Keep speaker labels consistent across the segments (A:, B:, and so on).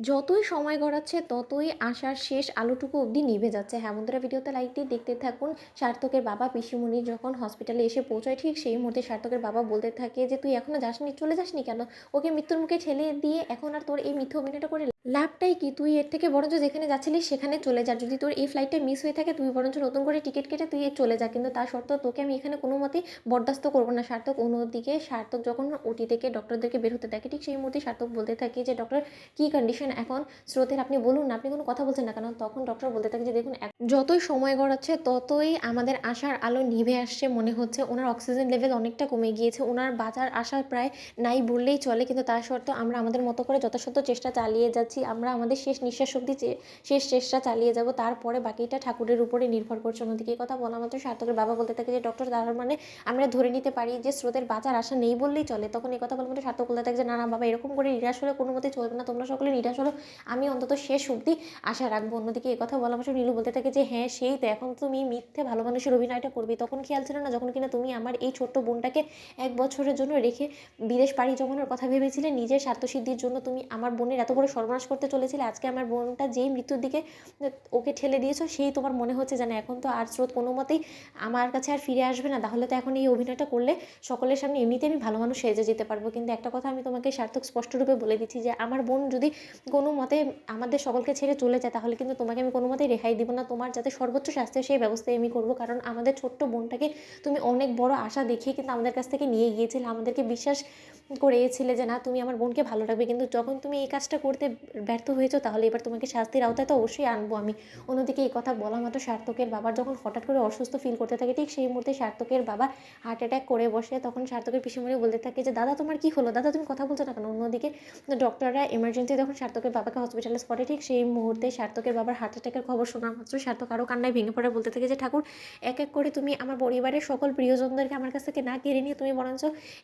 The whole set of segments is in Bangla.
A: যতই সময় গড়াচ্ছে ততই আশার শেষ আলোটুকু অবধি নিভে যাচ্ছে। হ্যাঁ বন্ধুরা, ভিডিওতে লাইক দিয়ে দেখতে থাকুন। সার্থকের বাবা পিসিমণি যখন হসপিটালে এসে পৌঁছায় ঠিক সেই মুহূর্তে সার্থকের বাবা বলতে থাকে যে, "তুই এখনো যাসনি, চলে যাসনি কেন? ওকে মৃত্যুর মুখে ঠেলে দিয়ে এখন আর তোর এই মিথ্যে অভিনয়টা করে লাভটাই কি? তুই এর থেকে বরঞ্চ যেখানে যাচ্ছিলিস সেখানে চলে যা। যদি তোর এই ফ্লাইটটা মিস হয়ে থাকে তুই বরঞ্চ নতুন করে টিকিট কেটে তুই চলে যা। কিন্তু তা সত্ত্বেও তোকে আমি এখানে কোনো মতেই বরদাস্ত করব না।" অন্যদিকে সার্থক যখন ওটি থেকে ডক্টরদেরকে বের হতে দেখে ঠিক সেই মুহূর্তে সার্থক বলতে থাকে যে, "ডক্টর, কী কন্ডিশন এখন স্রোতের? আপনি বলুন না, আপনি কোনো কথা বলছেন না কেন?" তখন ডক্টর বলতে থাকে যে, "দেখুন, যতই সময় গড়াচ্ছে ততই আমাদের আশার আলো নিভে আসছে মনে হচ্ছে। ওনার অক্সিজেন লেভেল অনেকটা কমে গিয়েছে। ওনার বাঁচার আশা প্রায় নাই বললেই চলে। কিন্তু তা সত্ত্বেও আমরা আমাদের মতো করে যথাসাধ্য চেষ্টা চালিয়ে যাচ্ছি। আমরা আমাদের শেষ নিঃশ্বাস অবধি শেষ চেষ্টা চালিয়ে যাব। তারপরে বাকিটা ঠাকুরের উপরে নির্ভর করছে।" অন্যদিকে এই কথা বলা মাত্র সার্থকের বাবা বলতে থাকে যে, "ডক্টর, তার মানে আমরা ধরে নিতে পারি যে স্রোতের বাঁচার আশা নেই বললেই চলে?" তখন এই কথা বলা মাত্র সার্থক বলতে থাকে যে, "না, না বাবা, এরকম করে নিরাশ হলে কোনো মতেই চলবে না। তোমরা সকলে নিরাশ হলো, আমি অন্তত শেষ অবধি আশা রাখবো।" অন্যদিকে কথা বলা মাত্র নীলু বলতে থাকে যে, "হ্যাঁ সেই তো, এখন তুমি মিথ্যে ভালো মানুষের অভিনয়টা করবে। তখন খেয়াল ছিল না যখন কিনা তুমি আমার এই ছোট্ট বোনটাকে 1 বছরের জন্য রেখে বিদেশ পাড়ি জমানোর কথা ভেবেছিলে? নিজের স্বার্থসিদ্ধির জন্য তুমি আমার বোনের এত বড় সর্বনাশ করতে চলেছিলে। আজকে আমার বোনটা যেই মৃত্যুর দিকে ওকে ঠেলে দিয়েছো, সেই তোমার মনে হচ্ছে যেন এখন তো আর স্রোত কোনো মতেই আমার কাছে আর ফিরে আসবে না। তাহলে তো এখন এই অভিনয়টা করলে সকলের সামনে এমনিতেই আমি ভালো মানুষ সেজে যেতে পারবো। কিন্তু একটা কথা আমি তোমাকে সার্থক স্পষ্টরূপে বলে দিচ্ছি যে আমার বোন যদি কোনো মতে আমাদের সকলকে ছেড়ে চলে যায় তাহলে কিন্তু তোমাকে আমি কোনো মতেই রেহাই দিব না। তোমার যাতে সর্বোচ্চ শাস্তি হয় সেই ব্যবস্থাই আমি করবো। কারণ আমাদের ছোট্ট বোনটাকে তুমি অনেক বড় আশা দেখিয়ে কিন্তু আমাদের কাছ থেকে নিয়ে গিয়েছিলে। আমাদেরকে বিশ্বাস করিয়েছিলে যে না, তুমি আমার বোনকে ভালো রাখবে। কিন্তু যখন তুমি এই কাজটা করতে ব্যর্থ হয়েছো তাহলে এবার তোমাকে শাস্তির আওতায় তো অবশ্যই আনবো আমি।" অন্যদিকে এই কথা বলা মাত্র সার্থকের বাবার যখন হঠাৎ করে অসুস্থ ফিল করতে থাকে ঠিক সেই মুহূর্তে সার্থকের বাবা হার্ট অ্যাটাক করে বসে। তখন সার্থকের পিসিমণি বলতে থাকে যে, "দাদা, তোমার কী হলো? দাদা, তুমি কথা বলছো না কেন?" অন্যদিকে ডক্টররা এমার্জেন্সি যখন সার্থকের বাবাকে হসপিটালে স্পটে ঠিক সেই মুহূর্তে সার্থকের বাবার হার্ট অ্যাটাকের খবর শোনা মাত্র সার্থক আরও কান্নায় ভেঙে পড়ে বলতে থাকে যে, "ঠাকুর, এক এক করে তুমি আমার পরিবারের সকল প্রিয়জনদেরকে আমার কাছ থেকে না কেড়ে নিয়ে তুমি বরঞ্চ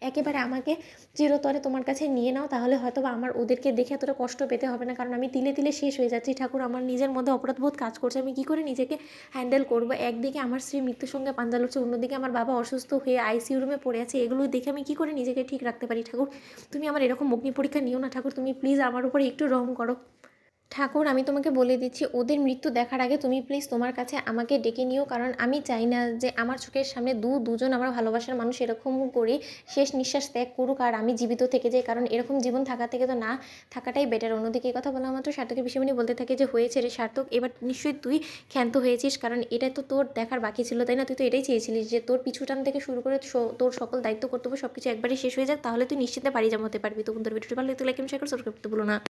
A: একেবারে আমাকে চিরতরে তোমার কাছে নিয়ে নাও। তাহলে হয়তো বা আমার ওদেরকে দেখে এতটা কষ্ট পেতে হবে না। কারণ আমি তিলে তিলে শেষ হয়ে যাচ্ছি ঠাকুর। আমার নিজের মধ্যে অপরাধবোধ কাজ করছে। আমি কী করে নিজেকে হ্যান্ডেল করবো? একদিকে আমার স্ত্রী মৃত্যুর সঙ্গে পাঞ্জা লড়ছে, অন্যদিকে আমার বাবা অসুস্থ হয়ে আইসিইউ রুমে পড়ে আছে। এগুলো দেখে আমি কী করে নিজেকে ঠিক রাখতে পারি ঠাকুর? তুমি আমার এরকম অগ্নি পরীক্ষা নিও না ঠাকুর। তুমি প্লিজ আমার উপরে একটু রহম করো। ঠাকুর, আমি তোমাকে বলে দিচ্ছি, ওদের মৃত্যু দেখার আগে তুমি প্লিজ তোমার কাছে আমাকে ডেকে নিও। কারণ আমি চাই না যে আমার চোখের সামনে দুজন আমার ভালোবাসার মানুষ এরকম করে শেষ নিঃশ্বাস ত্যাগ করুক আর আমি জীবিত থেকে যাই। কারণ এরকম জীবন থাকা থেকে তো না থাকাটাই বেটার।" অন্যদিকে এই কথা বলা মাত্র সার্থকের পিসিমণি বলতে থাকে যে, "হয়েছে রে সার্থক, এবার নিশ্চয়ই তুই ক্ষান্ত হয়েছিস। কারণ এটা তো তোর দেখার বাকি ছিল, তাই না? তুই তো এটাই চেয়েছিলিস যে তোর পিছুটান থেকে শুরু করে তোর সকল দায়িত্ব কর্তব্য সব কিছু একবারই শেষ হয়ে যাক। তাহলে তুই নিশ্চিন্তে বাড়ি জমাতে পারবি।" তো বন্ধুরা, ভিডিওটি ভালো লাগলে লাইক এবং শেয়ার করে সাবস্ক্রাইব করতে ভুলো না।